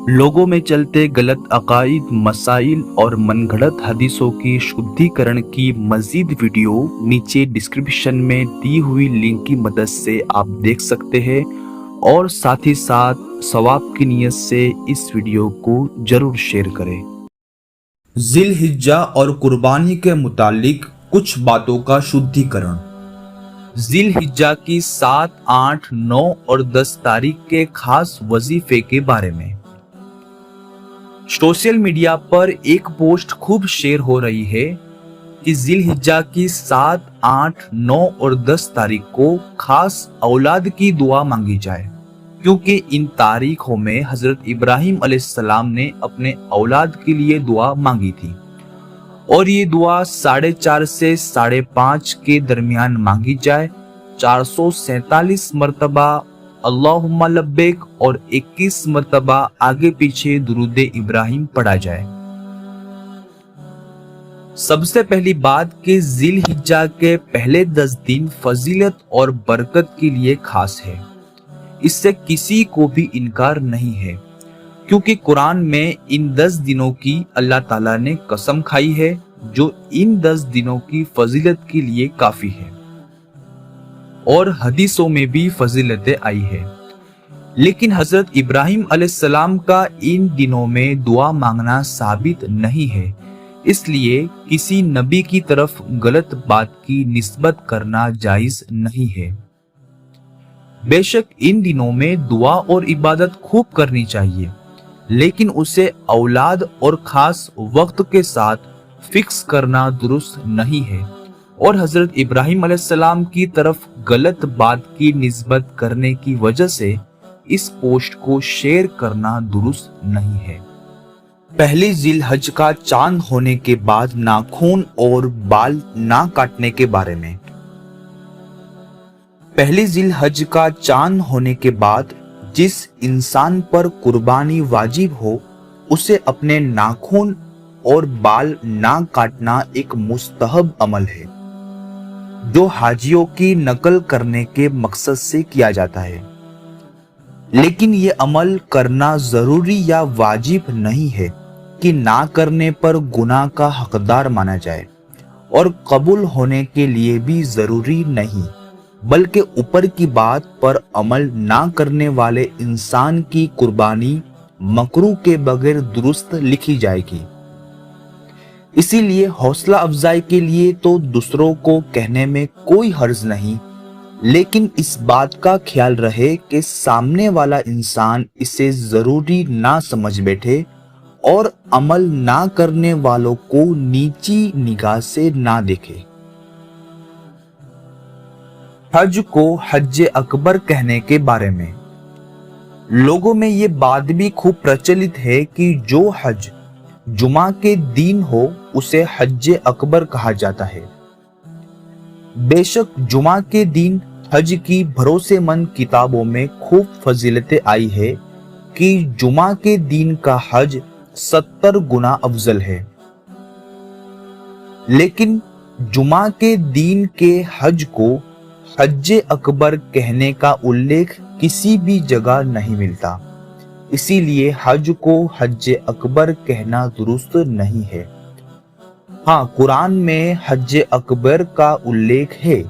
लोगों में चलते गलत अकाइद, मसाइल और मनगढ़ंत हदीसों की शुद्धिकरण की मजीद वीडियो नीचे डिस्क्रिप्शन में दी हुई लिंक की मदद से आप देख सकते हैं और साथ ही साथ सवाब की नीयत से इस वीडियो को जरूर शेयर करें। जिल हिज्जा और कुर्बानी के मुतालिक कुछ बातों का शुद्धिकरण। जिल हिज्जा की 7, 8, 9 और 10 तारीख के खास वजीफे के बारे में सोशल मीडिया पर एक पोस्ट खूब शेयर हो रही है कि जिल हिज्जा की 7, 8, 9 और 10 तारीख को खास औलाद की दुआ मांगी जाए, क्योंकि इन तारीखों में हजरत इब्राहिम अलैहिस्सलाम ने अपने औलाद के लिए दुआ मांगी थी और ये दुआ 4.5 से 5.5 के दरमियान मांगी जाए। 447 मरतबा अल्लाहुम्मा लब्बैक और 21 मरतबा आगे पीछे दुरूदे इब्राहिम पढ़ा जाए। सबसे पहली बात कि जिल हिज्जा के पहले 10 दिन फजीलत और बरकत के लिए खास है, इससे किसी को भी इनकार नहीं है, क्योंकि कुरान में इन 10 दिनों की अल्लाह ताला ने कसम खाई है जो इन 10 दिनों की फजीलत के लिए काफी है और हदीसों में भी फजीलतें आई है। लेकिन हजरत इब्राहिम अलैहिस्सलाम का इन दिनों में दुआ मांगना साबित नहीं है, इसलिए किसी नबी की तरफ गलत बात की निस्बत करना जायज नहीं है। बेशक इन दिनों में दुआ और इबादत खूब करनी चाहिए, लेकिन उसे औलाद और खास वक्त के साथ फिक्स करना दुरुस्त नहीं है और हजरत इब्राहिम अलैहिस्सलाम की तरफ गलत बात की निस्बत करने की वजह से इस पोस्ट को शेयर करना दुरुस्त नहीं है। पहली जिल हज का चांद होने के बाद नाखून और बाल ना काटने के बारे में। पहली जिल हज का चांद होने के बाद जिस इंसान पर कुर्बानी वाजिब हो उसे अपने नाखून और बाल ना काटना एक मुस्तहब अमल है जो हाजियों की नकल करने के मकसद से किया जाता है, लेकिन ये अमल करना जरूरी या वाजिब नहीं है कि ना करने पर गुनाह का हकदार माना जाए और कबूल होने के लिए भी जरूरी नहीं, बल्कि ऊपर की बात पर अमल ना करने वाले इंसान की कुर्बानी मकरूह के बगैर दुरुस्त लिखी जाएगी। इसीलिए हौसला अफजाई के लिए तो दूसरों को कहने में कोई हर्ज नहीं, लेकिन इस बात का ख्याल रहे कि सामने वाला इंसान इसे जरूरी ना समझ बैठे और अमल ना करने वालों को नीची निगाह से ना देखे। हज को हज अकबर कहने के बारे में लोगों में ये बात भी खूब प्रचलित है कि जो हज जुमा के दिन हो उसे हज अकबर कहा जाता है। बेशक जुमा के दिन हज की भरोसेमंद किताबों में खूब फजीलतें आई है कि जुमा के दिन का हज 70 गुना अफजल है, लेकिन जुमा के दिन के हज को हज अकबर कहने का उल्लेख किसी भी जगह नहीं मिलता, इसीलिए हज को हज अकबर कहना दुरुस्त नहीं है। हाँ, कुरान में हज अकबर का उल्लेख है,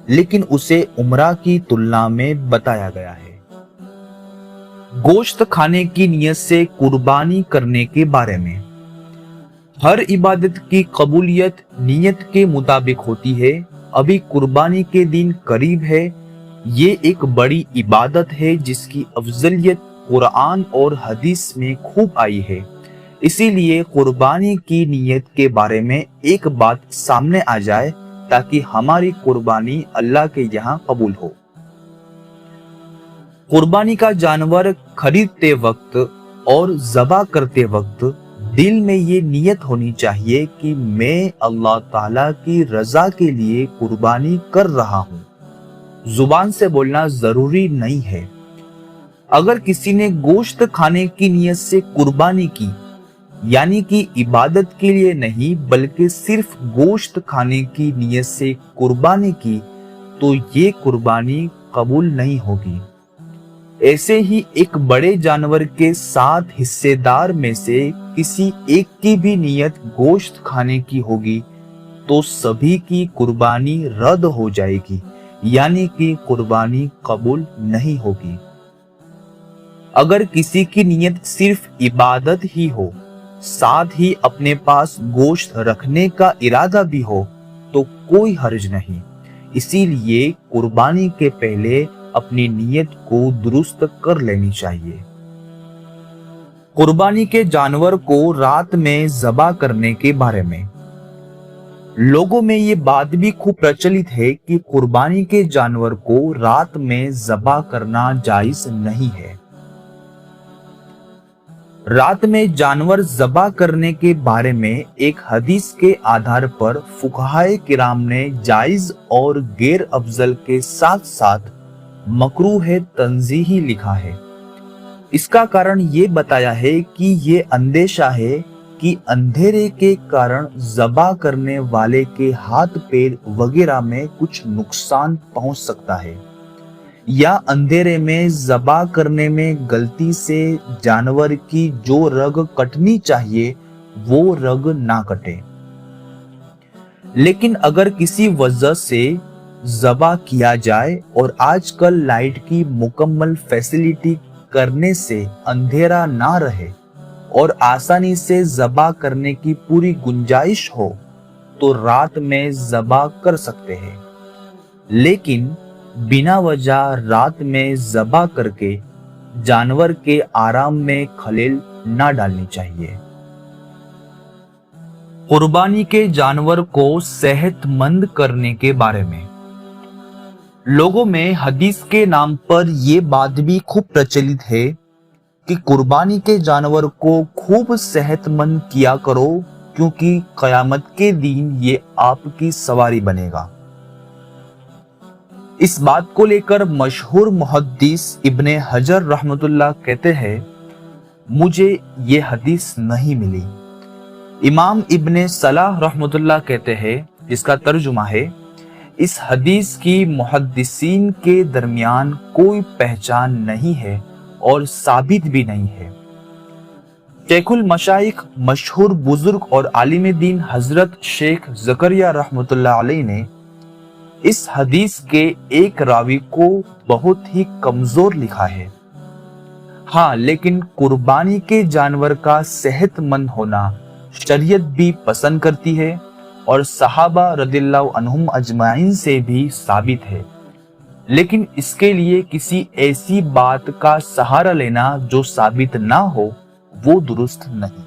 लेकिन उसे उम्रा की तुलना में बताया गया है। गोश्त खाने की नियत से कुर्बानी करने के बारे में हर इबादत की कबूलियत नियत के मुताबिक होती है। अभी कुर्बानी के दिन करीब है। ये एक बड़ी इबादत है जिसकी अफजलियत कुरान और हदीस में खूब आई है, इसीलिए कुर्बानी की नियत के बारे में एक बात सामने आ जाए ताकि हमारी कुर्बानी अल्लाह के यहाँ कबूल हो। कुर्बानी का जानवर खरीदते वक्त और ज़बा करते वक्त दिल में ये नियत होनी चाहिए कि मैं अल्लाह ताला की रजा के लिए कुर्बानी कर रहा हूँ। जुबान से बोलना जरूरी नहीं है। अगर किसी ने गोश्त खाने की नियत से कुर्बानी की, यानी कि इबादत के लिए नहीं बल्कि सिर्फ गोश्त खाने की नियत से कुर्बानी की, तो ये कुर्बानी कबूल नहीं होगी। ऐसे ही एक बड़े जानवर के 7 हिस्सेदार में से किसी एक की भी नियत गोश्त खाने की होगी तो सभी की कुर्बानी रद्द हो जाएगी, यानी कि कुर्बानी कबूल नहीं होगी। अगर किसी की नियत सिर्फ इबादत ही हो, साथ ही अपने पास गोश्त रखने का इरादा भी हो, तो कोई हर्ज नहीं। इसीलिए कुर्बानी के पहले अपनी नियत को दुरुस्त कर लेनी चाहिए। कुर्बानी के जानवर को रात में ज़बा करने के बारे में लोगों में ये बात भी खूब प्रचलित है कि कुर्बानी के जानवर को रात में ज़बा करना जायज नहीं है। रात में जानवर ज़बा करने के बारे में एक हदीस के आधार पर फुक़हाए किराम ने जायज और गैर अफजल के साथ साथ मकरूह तंजीही लिखा है। इसका कारण ये बताया है कि ये अंदेशा है कि अंधेरे के कारण ज़बा करने वाले के हाथ पैर वगैरह में कुछ नुकसान पहुंच सकता है, या अंधेरे में ज़बा करने में गलती से जानवर की जो रग कटनी चाहिए वो रग ना कटे। लेकिन अगर किसी वजह से ज़बा किया जाए और आजकल लाइट की मुकम्मल फैसिलिटी करने से अंधेरा ना रहे और आसानी से ज़बा करने की पूरी गुंजाइश हो तो रात में ज़बा कर सकते हैं, लेकिन बिना वजह रात में ज़बा करके जानवर के आराम में खलेल ना डालनी चाहिए। कुर्बानी के जानवर को सेहतमंद करने के बारे में लोगों में हदीस के नाम पर यह बात भी खूब प्रचलित है कि कुर्बानी के जानवर को खूब सेहतमंद किया करो, क्योंकि कयामत के दिन ये आपकी सवारी बनेगा। इस बात को लेकर मशहूर मुहद्दिस इब्ने हजर रहमतुल्लाह कहते हैं, मुझे ये हदीस नहीं मिली। इमाम इब्ने सलाह रहमतुल्लाह कहते हैं, जिसका तर्जुमा है, इस हदीस की मुहद्दिसीन के दरमियान कोई पहचान नहीं है और साबित भी नहीं है। शेखुल मशाइख मशहूर बुजुर्ग और आलिम दीन हजरत शेख ज़करिया रहमतुल्लाह अलैह ने इस हदीस के एक रावी को बहुत ही कमजोर लिखा है। हाँ, लेकिन कुर्बानी के जानवर का सेहतमंद होना शरीयत भी पसंद करती है और सहाबा रदिल्लाहु अन्हुम अजमाइन से भी साबित है, लेकिन इसके लिए किसी ऐसी बात का सहारा लेना जो साबित ना हो वो दुरुस्त नहीं।